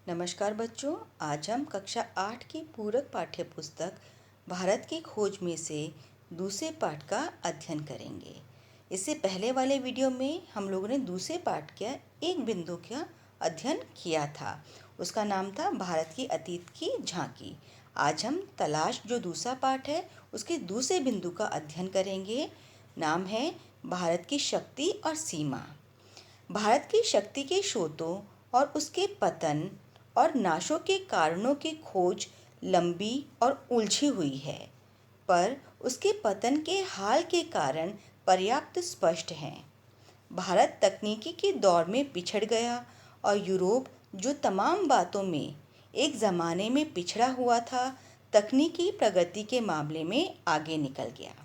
नमस्कार बच्चों। आज हम कक्षा 8 की पूरक पाठ्य पुस्तक भारत की खोज में से दूसरे पाठ का अध्ययन करेंगे। इससे पहले वाले वीडियो में हम लोगों ने दूसरे पाठ का एक बिंदु का अध्ययन किया था। उसका नाम था भारत की अतीत की झांकी। आज हम तलाश जो दूसरा पाठ है उसके दूसरे बिंदु का अध्ययन करेंगे। नाम है भारत की शक्ति और सीमा। भारत की शक्ति के स्रोतों और उसके पतन और नाशों के कारणों की खोज लंबी और उलझी हुई है, पर उसके पतन के हाल के कारण पर्याप्त स्पष्ट हैं। भारत तकनीकी के दौर में पिछड़ गया और यूरोप, जो तमाम बातों में एक ज़माने में पिछड़ा हुआ था, तकनीकी प्रगति के मामले में आगे निकल गया।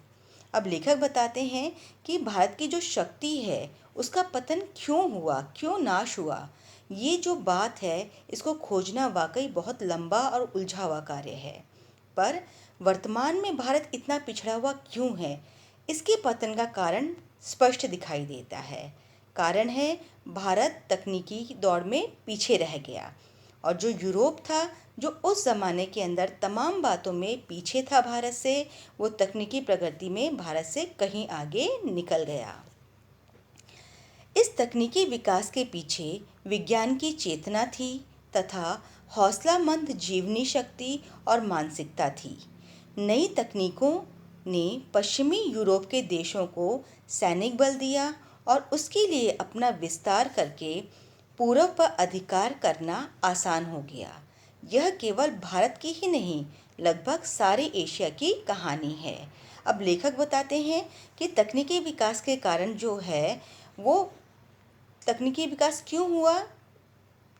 अब लेखक बताते हैं कि भारत की जो शक्ति है उसका पतन क्यों हुआ, क्यों नाश हुआ। ये जो बात है इसको खोजना वाकई बहुत लंबा और उलझा हुआ कार्य है, पर वर्तमान में भारत इतना पिछड़ा हुआ क्यों है, इसके पतन का कारण स्पष्ट दिखाई देता है। कारण है भारत तकनीकी दौर में पीछे रह गया और जो यूरोप था, जो उस ज़माने के अंदर तमाम बातों में पीछे था भारत से, वो तकनीकी प्रगति में भारत से कहीं आगे निकल गया। इस तकनीकी विकास के पीछे विज्ञान की चेतना थी तथा हौसलामंद जीवनी शक्ति और मानसिकता थी। नई तकनीकों ने पश्चिमी यूरोप के देशों को सैनिक बल दिया और उसके लिए अपना विस्तार करके पूर्व पर अधिकार करना आसान हो गया। यह केवल भारत की ही नहीं, लगभग सारे एशिया की कहानी है। अब लेखक बताते हैं कि तकनीकी विकास के कारण जो है वो तकनीकी विकास क्यों हुआ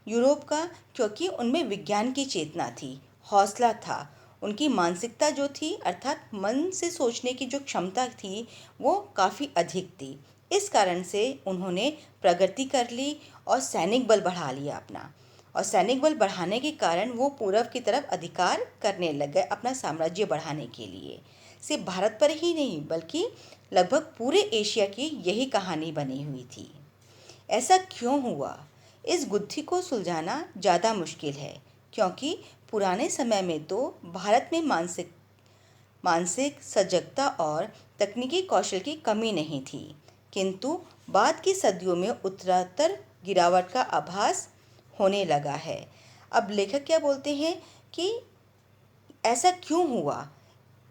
यूरोप का, क्योंकि उनमें विज्ञान की चेतना थी, हौसला था। उनकी मानसिकता जो थी अर्थात मन से सोचने की जो क्षमता थी वो काफ़ी अधिक थी। इस कारण से उन्होंने प्रगति कर ली और सैनिक बल बढ़ा लिया अपना। और सैनिक बल बढ़ाने के कारण वो पूर्व की तरफ अधिकार करने लग गए अपना साम्राज्य बढ़ाने के लिए। सिर्फ भारत पर ही नहीं बल्कि लगभग पूरे एशिया की यही कहानी बनी हुई थी। ऐसा क्यों हुआ, इस गुत्थी को सुलझाना ज़्यादा मुश्किल है, क्योंकि पुराने समय में तो भारत में मानसिक मानसिक सजगता और तकनीकी कौशल की कमी नहीं थी, किंतु बाद की सदियों में उत्तरोत्तर गिरावट का आभास होने लगा है। अब लेखक क्या बोलते हैं कि ऐसा क्यों हुआ,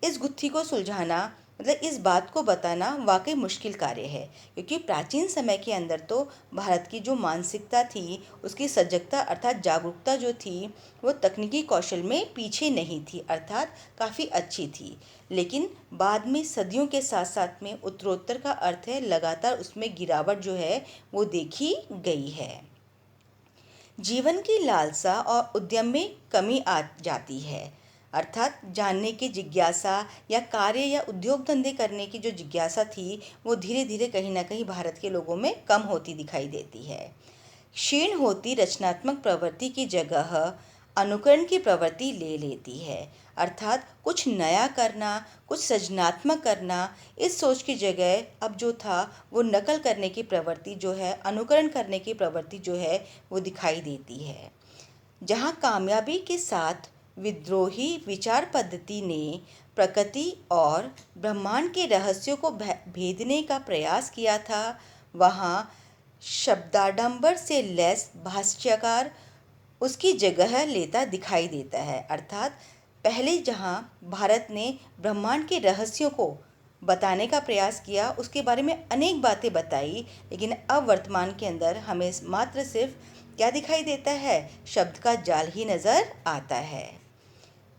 इस गुत्थी को सुलझाना मतलब इस बात को बताना वाकई मुश्किल कार्य है, क्योंकि प्राचीन समय के अंदर तो भारत की जो मानसिकता थी, उसकी सजगता अर्थात जागरूकता जो थी वो तकनीकी कौशल में पीछे नहीं थी, अर्थात काफ़ी अच्छी थी। लेकिन बाद में सदियों के साथ साथ में उत्तरोत्तर का अर्थ है लगातार उसमें गिरावट जो है वो देखी गई है। जीवन की लालसा और उद्यम में कमी आ जाती है, अर्थात जानने की जिज्ञासा या कार्य या उद्योग धंधे करने की जो जिज्ञासा थी वो धीरे धीरे कहीं ना कहीं भारत के लोगों में कम होती दिखाई देती है। क्षीण होती रचनात्मक प्रवृत्ति की जगह अनुकरण की प्रवृत्ति ले लेती है, अर्थात कुछ नया करना, कुछ सृजनात्मक करना, इस सोच की जगह अब जो था वो नकल करने की प्रवृत्ति जो है, अनुकरण करने की प्रवृत्ति जो है वो दिखाई देती है। जहाँ कामयाबी के साथ विद्रोही विचार पद्धति ने प्रकृति और ब्रह्मांड के रहस्यों को भेदने का प्रयास किया था, वहाँ शब्दाडंबर से लैस भाष्यकार उसकी जगह लेता दिखाई देता है। अर्थात पहले जहाँ भारत ने ब्रह्मांड के रहस्यों को बताने का प्रयास किया, उसके बारे में अनेक बातें बताई, लेकिन अब वर्तमान के अंदर हमें मात्र सिर्फ क्या दिखाई देता है, शब्द का जाल ही नज़र आता है।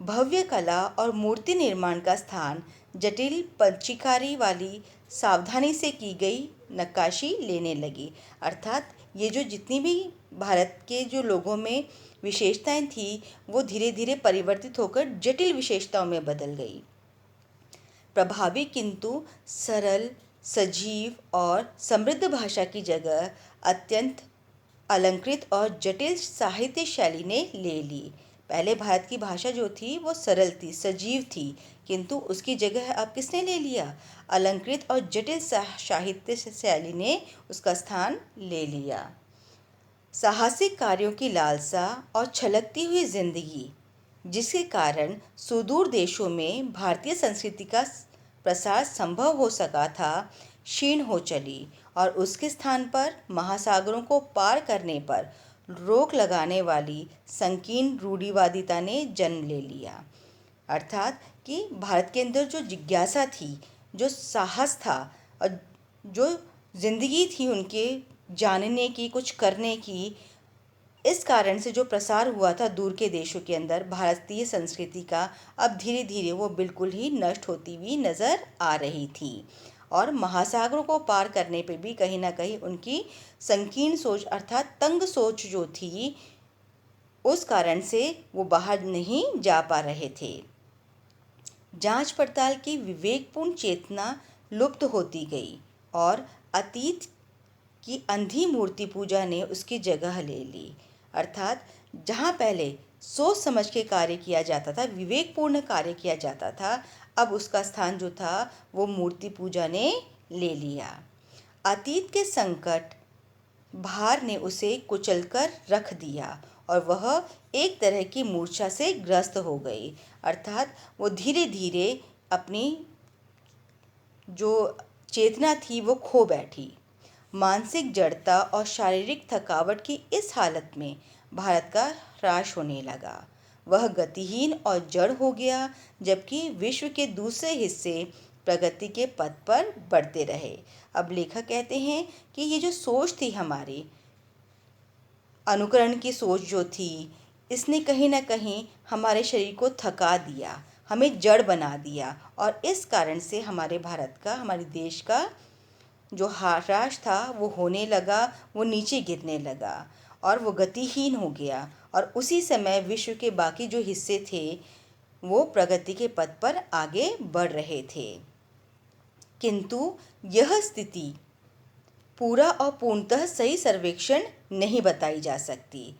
भव्य कला और मूर्ति निर्माण का स्थान जटिल पंचीकारी वाली सावधानी से की गई नक्काशी लेने लगी, अर्थात ये जो जितनी भी भारत के जो लोगों में विशेषताएं थी वो धीरे धीरे परिवर्तित होकर जटिल विशेषताओं में बदल गई। प्रभावी किंतु सरल, सजीव और समृद्ध भाषा की जगह अत्यंत अलंकृत और जटिल साहित्य शैली ने ले ली। पहले भारत की भाषा जो थी वो सरल थी, सजीव थी, किंतु उसकी जगह अब किसने ले लिया, अलंकृत और जटिल साहित्य शैली ने उसका स्थान ले लिया। साहसिक कार्यों की लालसा और छलकती हुई जिंदगी, जिसके कारण सुदूर देशों में भारतीय संस्कृति का प्रसार संभव हो सका था, क्षीण हो चली और उसके स्थान पर महासागरों को पार करने पर रोक लगाने वाली संकीर्ण रूढ़िवादिता ने जन्म ले लिया। अर्थात कि भारत के अंदर जो जिज्ञासा थी, जो साहस था और जो जिंदगी थी उनके जानने की, कुछ करने की, इस कारण से जो प्रसार हुआ था दूर के देशों के अंदर भारतीय संस्कृति का, अब धीरे धीरे वो बिल्कुल ही नष्ट होती हुई नज़र आ रही थी। और महासागरों को पार करने पे भी कहीं ना कहीं उनकी संकीर्ण सोच अर्थात तंग सोच जो थी, उस कारण से वो बाहर नहीं जा पा रहे थे। जांच पड़ताल की विवेकपूर्ण चेतना लुप्त होती गई और अतीत की अंधी मूर्ति पूजा ने उसकी जगह ले ली। अर्थात जहाँ पहले सोच समझ के कार्य किया जाता था, विवेकपूर्ण कार्य किया जाता था, अब उसका स्थान जो था वो मूर्ति पूजा ने ले लिया। अतीत के संकट भार ने उसे कुचलकर रख दिया और वह एक तरह की मूर्छा से ग्रस्त हो गई। अर्थात वो धीरे धीरे अपनी जो चेतना थी वो खो बैठी। मानसिक जड़ता और शारीरिक थकावट की इस हालत में भारत का ह्रास होने लगा। वह गतिहीन और जड़ हो गया, जबकि विश्व के दूसरे हिस्से प्रगति के पथ पर बढ़ते रहे। अब लेखक कहते हैं कि ये जो सोच थी हमारी, अनुकरण की सोच जो थी, इसने कहीं ना कहीं हमारे शरीर को थका दिया, हमें जड़ बना दिया और इस कारण से हमारे भारत का, हमारे देश का जो ह्रास था वो होने लगा, वो नीचे गिरने लगा और वो गतिहीन हो गया। और उसी समय विश्व के बाकी जो हिस्से थे वो प्रगति के पथ पर आगे बढ़ रहे थे। किंतु यह स्थिति पूरा और पूर्णतः सही सर्वेक्षण नहीं बताई जा सकती।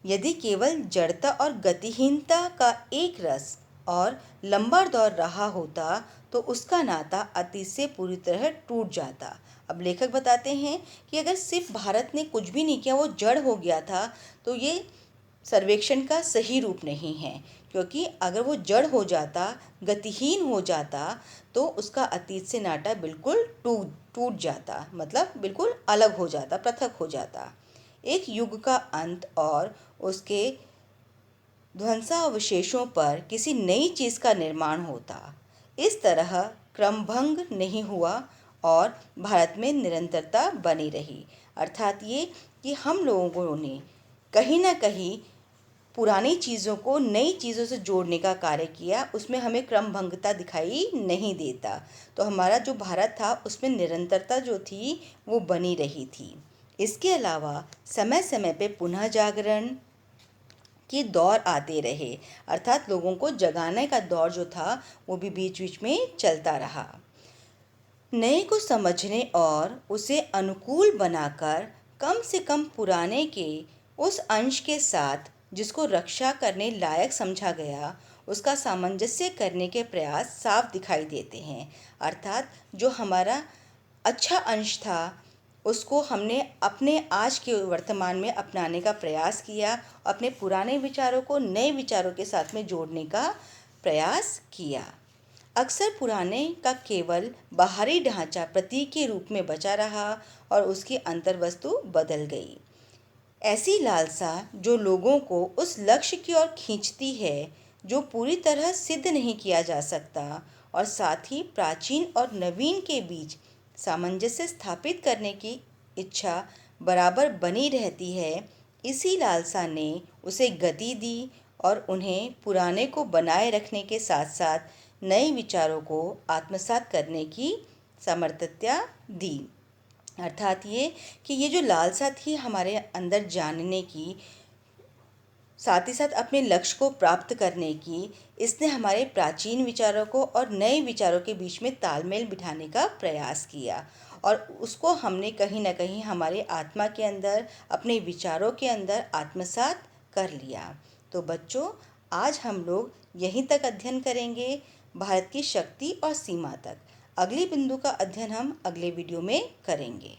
यदि केवल जड़ता और गतिहीनता का एक रस और लंबा दौर रहा होता तो उसका नाता अतीत से पूरी तरह टूट जाता। अब लेखक बताते हैं कि अगर सिर्फ भारत ने कुछ भी नहीं किया, वो जड़ हो गया था, तो ये सर्वेक्षण का सही रूप नहीं है, क्योंकि अगर वो जड़ हो जाता, गतिहीन हो जाता, तो उसका अतीत से नाता बिल्कुल टूट जाता, मतलब बिल्कुल अलग हो जाता, पृथक हो जाता। एक युग का अंत और उसके ध्वंसावशेषों पर किसी नई चीज़ का निर्माण होता। इस तरह क्रमभंग नहीं हुआ और भारत में निरंतरता बनी रही। अर्थात ये कि हम लोगों ने कहीं ना कहीं पुरानी चीज़ों को नई चीज़ों से जोड़ने का कार्य किया, उसमें हमें क्रमभंगता दिखाई नहीं देता, तो हमारा जो भारत था उसमें निरंतरता जो थी वो बनी रही थी। इसके अलावा समय समय पे पुनः जागरण के दौर आते रहे, अर्थात लोगों को जगाने का दौर जो था वो भी बीच बीच में चलता रहा। नए को समझने और उसे अनुकूल बनाकर कम से कम पुराने के उस अंश के साथ जिसको रक्षा करने लायक समझा गया, उसका सामंजस्य करने के प्रयास साफ दिखाई देते हैं। अर्थात जो हमारा अच्छा अंश था उसको हमने अपने आज के वर्तमान में अपनाने का प्रयास किया, अपने पुराने विचारों को नए विचारों के साथ में जोड़ने का प्रयास किया। अक्सर पुराने का केवल बाहरी ढांचा प्रतीक के रूप में बचा रहा और उसकी अंतर्वस्तु बदल गई। ऐसी लालसा जो लोगों को उस लक्ष्य की ओर खींचती है जो पूरी तरह सिद्ध नहीं किया जा सकता, और साथ ही प्राचीन और नवीन के बीच सामंजस्य स्थापित करने की इच्छा बराबर बनी रहती है, इसी लालसा ने उसे गति दी और उन्हें पुराने को बनाए रखने के साथ साथ नए विचारों को आत्मसात करने की समर्थता दी। अर्थात ये कि ये जो लालसा थी हमारे अंदर जानने की, साथ ही साथ अपने लक्ष्य को प्राप्त करने की, इसने हमारे प्राचीन विचारों को और नए विचारों के बीच में तालमेल बिठाने का प्रयास किया और उसको हमने कहीं ना कहीं हमारे आत्मा के अंदर, अपने विचारों के अंदर आत्मसात कर लिया। तो बच्चों, आज हम लोग यहीं तक अध्ययन करेंगे, भारत की शक्ति और सीमा तक। अगले बिंदु का अध्ययन हम अगले वीडियो में करेंगे।